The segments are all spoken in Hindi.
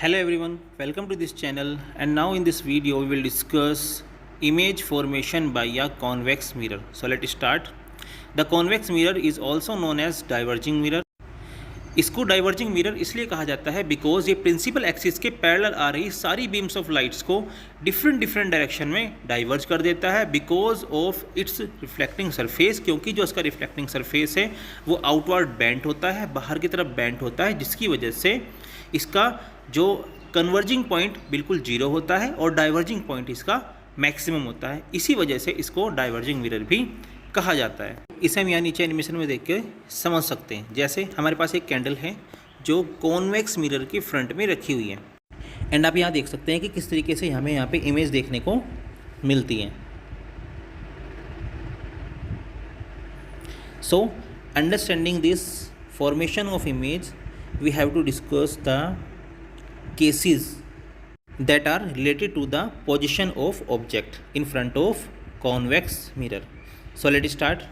Hello everyone, welcome to this channel, and now in this video we will discuss image formation by a convex mirror. So let's start. The convex mirror is also known as diverging mirror. इसको डाइवर्जिंग मिरर इसलिए कहा जाता है बिकॉज ये प्रिंसिपल एक्सिस के पैरेलल आ रही सारी बीम्स ऑफ लाइट्स को डिफरेंट डायरेक्शन में डाइवर्ज कर देता है because of its reflecting surface, क्योंकि जो इसका रिफ्लेक्टिंग सरफेस है वो आउटवर्ड बेंट होता है, बाहर की तरफ बेंट होता है, जिसकी वजह से इसका जो कन्वर्जिंग पॉइंट बिल्कुल जीरो होता है और डाइवर्जिंग पॉइंट इसका मैक्सिमम होता है। इसी वजह से इसको डाइवर्जिंग मिरर भी कहा जाता है। इसे हम यहाँ नीचे एनिमेशन में देख के समझ सकते हैं। जैसे हमारे पास एक कैंडल है जो कॉन्वेक्स मिरर के फ्रंट में रखी हुई है, एंड आप यहाँ देख सकते हैं कि किस तरीके से हमें यहाँ पे इमेज देखने को मिलती है। So understanding this formation of image we have to discuss the cases that are related to the position of object in front of convex mirror. So let's start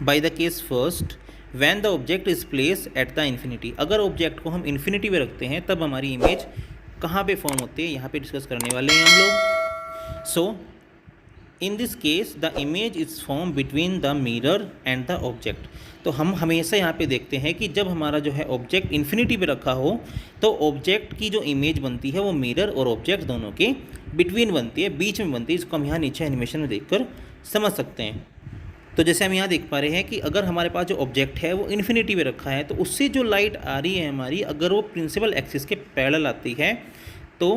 by the case first. When the object is placed at the infinity, अगर ऑब्जेक्ट को हम इन्फिनिटी में रखते हैं तब हमारी इमेज कहाँ पे फॉर्म होती है, यहाँ पे डिस्कस करने वाले हैं हम लोग। So in this case the image is form between the mirror and the object. तो हम हमेशा यहाँ पे देखते हैं कि जब हमारा जो है ऑब्जेक्ट इन्फिनिटी पे रखा हो तो ऑब्जेक्ट की जो इमेज बनती है वो मिरर और ऑब्जेक्ट दोनों के बिटवीन बनती है, बीच में बनती है। इसको हम यहाँ नीचे एनिमेशन में देखकर समझ सकते हैं। तो जैसे हम यहाँ देख पा रहे हैं कि अगर हमारे पास जो ऑब्जेक्ट है वो इन्फिनिटी पे रखा है तो उससे जो लाइट आ रही है हमारी, अगर वो प्रिंसिपल एक्सिस के पैरेलल आती है तो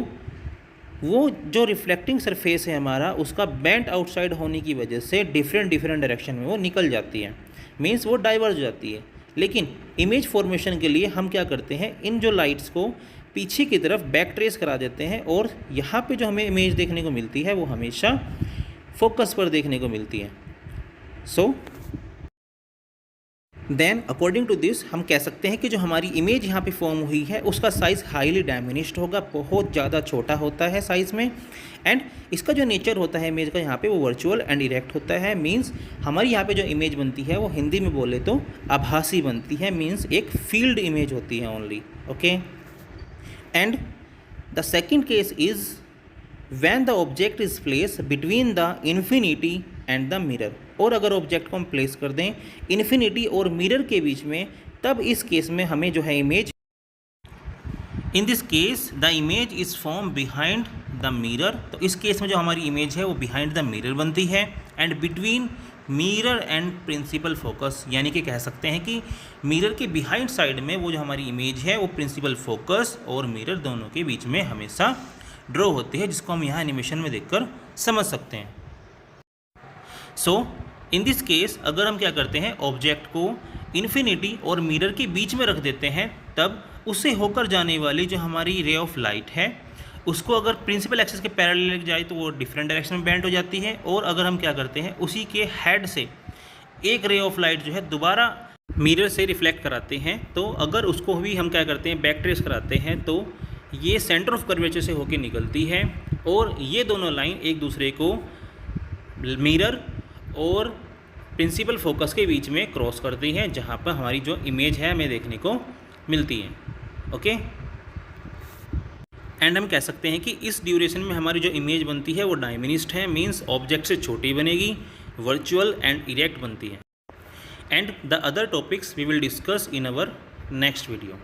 वो जो रिफ्लेक्टिंग सरफेस है हमारा उसका बेंट आउटसाइड होने की वजह से डिफरेंट डायरेक्शन में वो निकल जाती है, मीन्स वो डाइवर्ज हो जाती है। लेकिन इमेज फॉर्मेशन के लिए हम क्या करते हैं, इन जो लाइट्स को पीछे की तरफ बैक ट्रेस करा देते हैं और यहाँ पे जो हमें इमेज देखने को मिलती है वो हमेशा फोकस पर देखने को मिलती है। So then according to this हम कह सकते हैं कि जो हमारी इमेज यहाँ पे फॉर्म हुई है उसका साइज़ हाईली डायमिनिश्ड होगा, बहुत ज़्यादा छोटा होता है साइज़ में। एंड इसका जो नेचर होता है इमेज का यहाँ पे वो वर्चुअल एंड इरेक्ट होता है, मींस हमारी यहाँ पे जो इमेज बनती है वो हिंदी में बोले तो आभासी बनती है, मींस एक फील्ड इमेज होती है only. Okay, and the second case is when the object is placed between the infinity and the mirror। और अगर ऑब्जेक्ट को हम प्लेस कर दें इन्फिनिटी और मिरर के बीच में, तब इस केस में हमें जो है image, in this case the image is form behind the mirror. तो इस केस में जो हमारी इमेज है वो बिहाइंड द मिरर बनती है and between mirror and principal focus, यानी कि कह सकते हैं कि मिरर के बिहाइंड साइड में वो जो हमारी इमेज है वो प्रिंसिपल फोकस और मिरर दोनों के बीच में हमेशा ड्रॉ होती है, जिसको हम यहाँ एनिमेशन में देखकर समझ सकते हैं। सो इन दिस केस अगर हम क्या करते हैं, ऑब्जेक्ट को इन्फिनिटी और मिरर के बीच में रख देते हैं, तब उससे होकर जाने वाली जो हमारी रे ऑफ लाइट है उसको अगर प्रिंसिपल एक्सिस के पैरेलल लेके जाए तो वो डिफरेंट डायरेक्शन में बेंट हो जाती है। और अगर हम क्या करते हैं, उसी के हेड से एक रे ऑफ लाइट जो है दोबारा मिरर से रिफ्लेक्ट कराते हैं, तो अगर उसको भी हम क्या करते हैं बैक ट्रेस कराते हैं तो ये सेंटर ऑफ कर्वेचर से होकर निकलती है और ये दोनों लाइन एक दूसरे को मिरर और प्रिंसिपल फोकस के बीच में क्रॉस करती हैं, जहाँ पर हमारी जो इमेज है हमें देखने को मिलती है। ओके, एंड हम कह सकते हैं कि इस ड्यूरेशन में हमारी जो इमेज बनती है वो डायमिनिस्ट है, मींस ऑब्जेक्ट से छोटी बनेगी, वर्चुअल एंड इरेक्ट बनती है। And the other topics we will discuss in our next video.